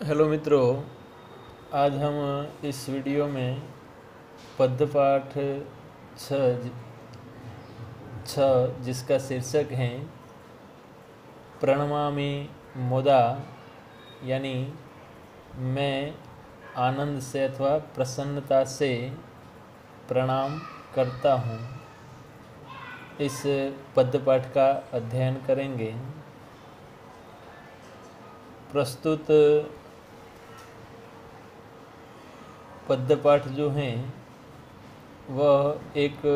Hello मित्रों, आज हम इस वीडियो में पद्य पाठ छ जिसका शीर्षक है प्रणमामि मुदा, यानी मैं आनंद से अथवा प्रसन्नता से प्रणाम करता हूँ, इस पद्य पाठ का अध्ययन करेंगे। प्रस्तुत पद्य पाठ जो हैं वह एक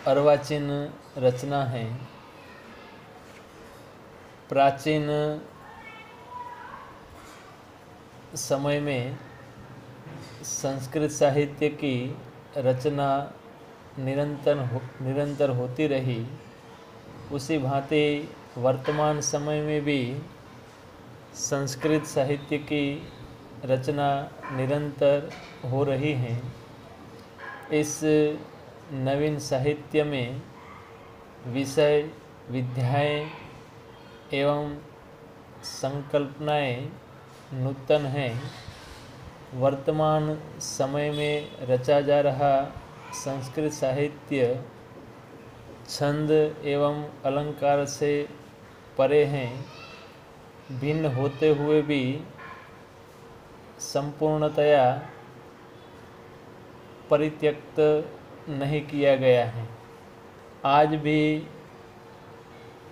अर्वाचीन रचना है। प्राचीन समय में संस्कृत साहित्य की रचना निरंतर होती रही। उसी भांति वर्तमान समय में भी संस्कृत साहित्य की रचना निरंतर हो रही है। इस नवीन साहित्य में विषय, विधाएं एवं संकल्पनाएं नूतन हैं। वर्तमान समय में रचा जा रहा संस्कृत साहित्य छंद एवं अलंकार से परे हैं। भिन्न होते हुए भी संपूर्णतया परित्यक्त नहीं किया गया है। आज भी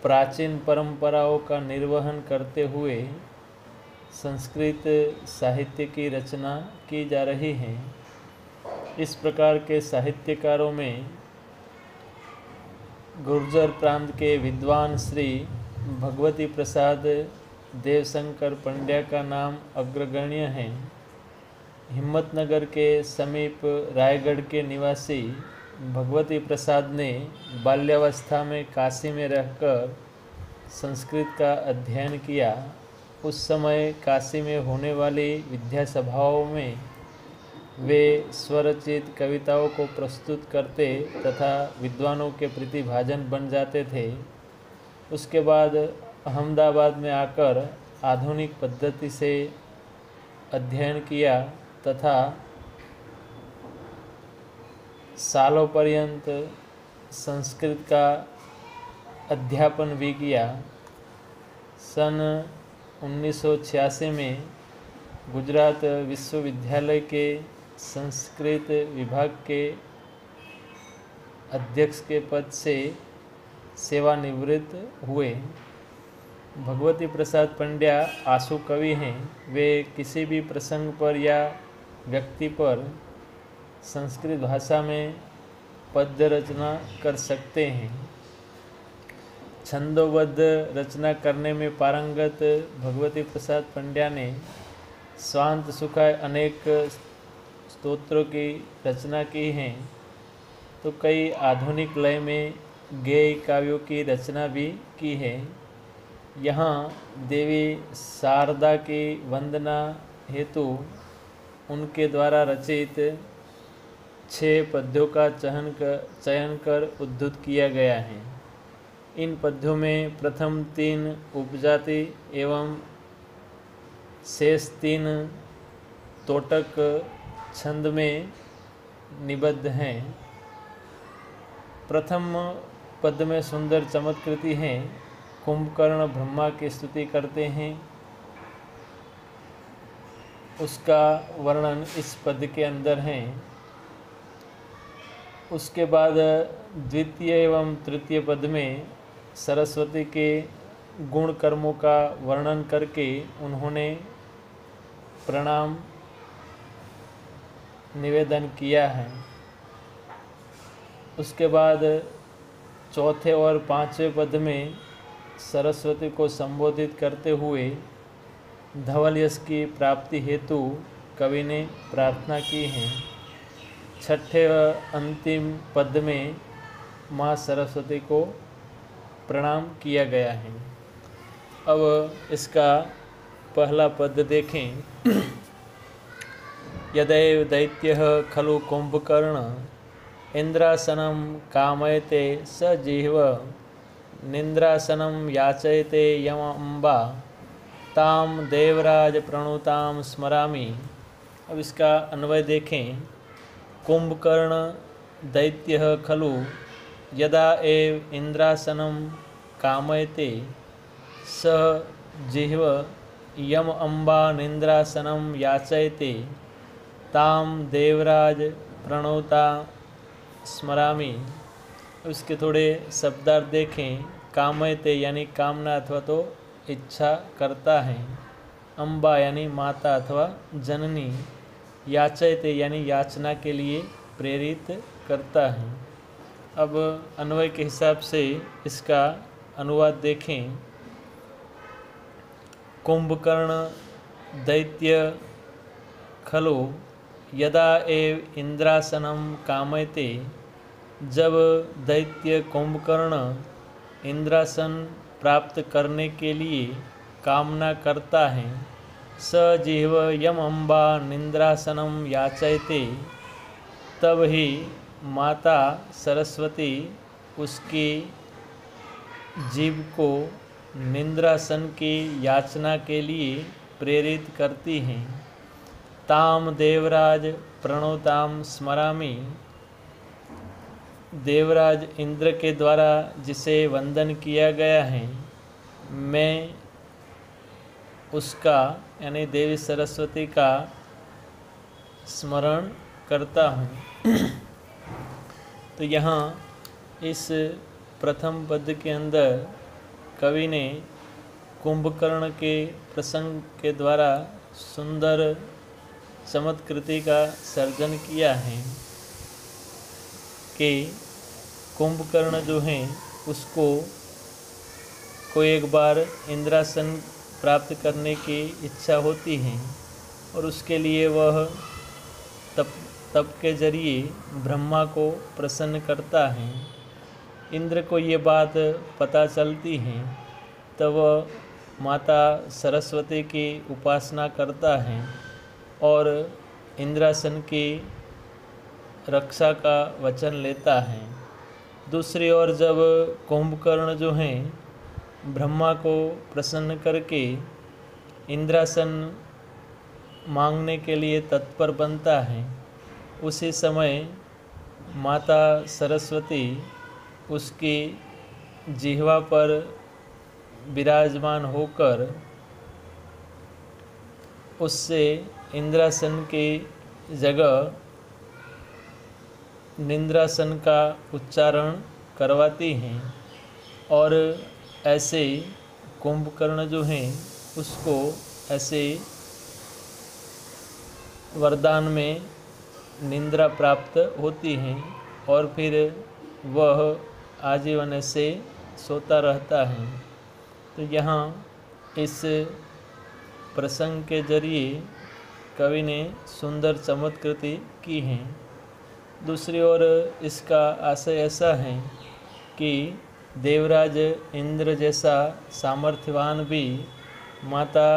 प्राचीन परंपराओं का निर्वहन करते हुए संस्कृत साहित्य की रचना की जा रही है। इस प्रकार के साहित्यकारों में गुर्जर प्रांत के विद्वान श्री भगवती प्रसाद देवशंकर पंड्या का नाम अग्रगण्य है। हिम्मतनगर के समीप रायगढ़ के निवासी भगवती प्रसाद ने बाल्यावस्था में काशी में रहकर संस्कृत का अध्ययन किया। उस समय काशी में होने वाली विद्या सभाओं में वे स्वरचित कविताओं को प्रस्तुत करते तथा विद्वानों के प्रतिभाजन बन जाते थे। उसके बाद अहमदाबाद में आकर आधुनिक पद्धति से अध्ययन किया तथा सालों पर्यंत संस्कृत का अध्यापन भी किया। सन 1986 में गुजरात विश्वविद्यालय के संस्कृत विभाग के अध्यक्ष के पद से सेवानिवृत्त हुए। भगवती प्रसाद पंड्या आशु कवि हैं। वे किसी भी प्रसंग पर या व्यक्ति पर संस्कृत भाषा में पद्य रचना कर सकते हैं। छंदोबद्ध रचना करने में पारंगत भगवती प्रसाद पंड्या ने स्वांत सुखाय अनेक स्तोत्रों की रचना की है, तो कई आधुनिक लय में गेय काव्यों की रचना भी की है। यहाँ देवी शारदा की वंदना हेतु उनके द्वारा रचित 6 पद्यों का चयन कर उद्धृत किया गया है। इन पद्यों में प्रथम 3 उपजाति एवं शेष 3 तोटक छंद में निबद्ध हैं। प्रथम पद में सुंदर चमत्कृति हैं। कुंभकर्ण ब्रह्मा की स्तुति करते हैं। उसका वर्णन इस पद के अंदर है। उसके बाद द्वितीय एवं तृतीय पद में सरस्वती के गुण कर्मों का वर्णन करके उन्होंने प्रणाम निवेदन किया है। उसके बाद चौथे और 5वें पद में सरस्वती को संबोधित करते हुए धवल यश की प्राप्ति हेतु कवि ने प्रार्थना की है। छठे व अंतिम पद में माँ सरस्वती को प्रणाम किया गया है। अब इसका पहला पद देखें। यदैव दैत्यः खलु कुंभकर्ण इंद्रासनं कामयते स जिह्व निंद्रासनं याचयते यम अम्बा ताम देवराज प्रणुताम स्मरामि। अब इसका अन्वय देखें। कुंभकर्ण दैत्यः खलु यदा एव इंद्रासनं कामयते स जिह्व यम अम्बा निंद्रासनं याचयते ताम देवराज प्रणोता स्मरामि। उसके थोड़े शब्दार्थ देखें। कामयते यानी कामना अथवा तो इच्छा करता है। अम्बा यानी माता अथवा जननी। याचयते यानी याचना के लिए प्रेरित करता है। अब अन्वय के हिसाब से इसका अनुवाद देखें। कुंभकर्ण दैत्य खलु यदा एव इंद्रासनं कामयते। जब दैत्य कुंभकर्ण इंद्रासन प्राप्त करने के लिए कामना करता है स जिह्व यम अम्बा निंद्रासनं याचयते, तब ही माता सरस्वती उसकी जीव को निंद्रासन की याचना के लिए प्रेरित करती हैं। ताम देवराज प्रणोताम स्मरामि। देवराज इंद्र के द्वारा जिसे वंदन किया गया है, मैं उसका यानी देवी सरस्वती का स्मरण करता हूँ। तो यहाँ इस प्रथम पद के अंदर कवि ने कुंभकर्ण के प्रसंग के द्वारा सुंदर चमत्कृति का सर्जन किया है कि कुंभकर्ण जो हैं उसको कोई एक बार इंद्रासन प्राप्त करने की इच्छा होती है और उसके लिए वह तप के जरिए ब्रह्मा को प्रसन्न करता है। इंद्र को ये बात पता चलती है तब वह माता सरस्वती की उपासना करता है और इंद्रासन की रक्षा का वचन लेता है। दूसरी ओर जब कुंभकर्ण जो हैं ब्रह्मा को प्रसन्न करके इंद्रासन मांगने के लिए तत्पर बनता है, उसी समय माता सरस्वती उसकी जिह्वा पर विराजमान होकर उससे इंद्रासन की जगह निंद्रासन का उच्चारण करवाती हैं और ऐसे कुंभकर्ण जो हैं उसको ऐसे वरदान में निंद्रा प्राप्त होती है और फिर वह आजीवन से सोता रहता है। तो यहाँ इस प्रसंग के जरिए कवि ने सुंदर चमत्कृति की है। दूसरी ओर इसका आशय ऐसा है कि देवराज इंद्र जैसा सामर्थ्यवान भी माता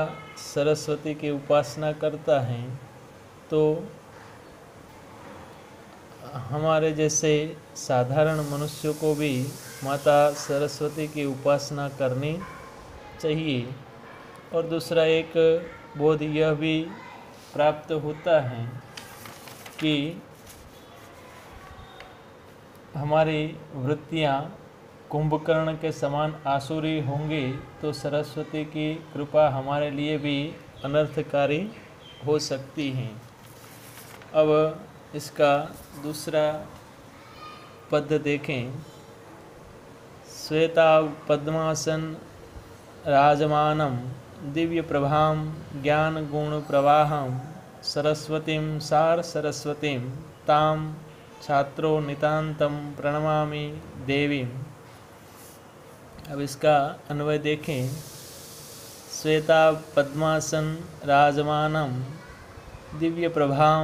सरस्वती की उपासना करता है, तो हमारे जैसे साधारण मनुष्यों को भी माता सरस्वती की उपासना करनी चाहिए। और दूसरा एक बोध यह भी प्राप्त होता है कि हमारी वृत्तियाँ कुंभकर्ण के समान आसुरी होंगी तो सरस्वती की कृपा हमारे लिए भी अनर्थकारी हो सकती हैं। अब इसका दूसरा पद देखें। श्वेता पद्मासन राजमानं दिव्य प्रभां ज्ञान गुण प्रवाहं सरस्वतीं सार सरस्वतीं ताम छात्रो नितांतम प्रणमामि देवीं। अब इसका अन्वय देखें। श्वेता पद्मासन राजमानं दिव्य प्रभां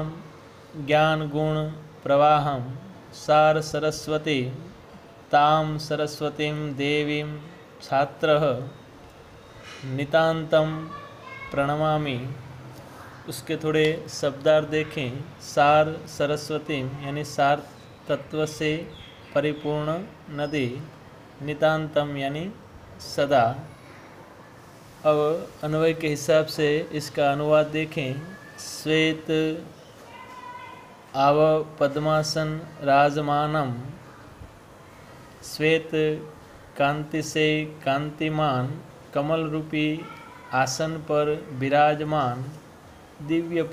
ज्ञान गुण प्रवाहं सार सरस्वती ताम सरस्वतीं देवीं छात्रः नितांतम प्रणमामि। उसके थोड़े शब्दार्थ देखें। सार सरस्वती यानी सार तत्व से परिपूर्ण नदी, नितांतम यानी सदा, अब अन्वय के हिसाब से इसका अनुवाद देखें। श्वेत आव पद्मासन राजमानम, श्वेत कांति से कांतिमान कमल रूपी आसन पर विराजमान, दिव्य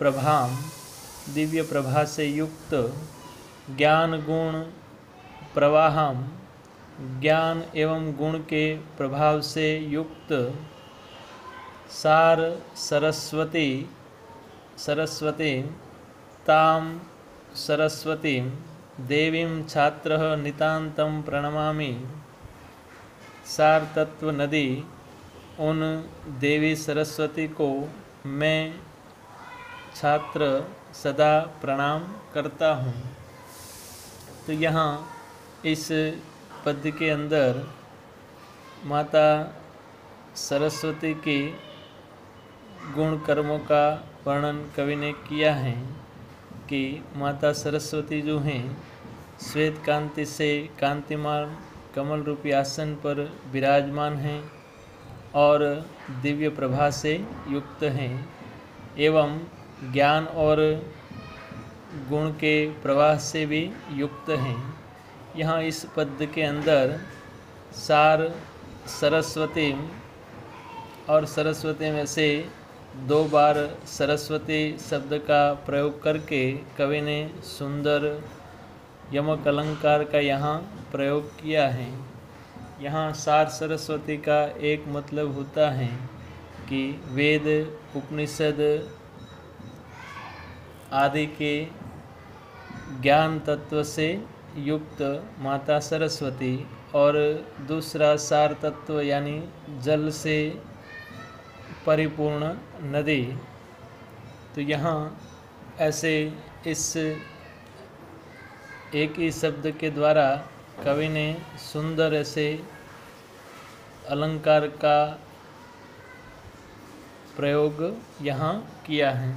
प्रभा से युक्त, ज्ञान गुण प्रवाहम, ज्ञान एवं गुण के प्रभाव से युक्त, सार सरस्वती ताम सरस्वती देवीं छात्रः नितांतं प्रणमामि। सार तत्व नदी उन देवी सरस्वती को मैं छात्र सदा प्रणाम करता हूँ। तो यहाँ इस पद्य के अंदर माता सरस्वती के गुण कर्मों का वर्णन कवि ने किया है कि माता सरस्वती जो हैं श्वेत कांति से कांतिमान कमल रूपी आसन पर विराजमान हैं और दिव्य प्रभा से युक्त हैं एवं ज्ञान और गुण के प्रवाह से भी युक्त हैं। यहाँ इस पद्य के अंदर सार सरस्वती और सरस्वती में से 2 बार सरस्वती शब्द का प्रयोग करके कवि ने सुंदर यमक अलंकार का यहाँ प्रयोग किया है। यहाँ सार सरस्वती का एक मतलब होता है कि वेद उपनिषद आदि के ज्ञान तत्व से युक्त माता सरस्वती, और दूसरा सार तत्व यानी जल से परिपूर्ण नदी। तो यहाँ ऐसे इस एक ही शब्द के द्वारा कवि ने सुंदर ऐसे अलंकार का प्रयोग यहाँ किया है।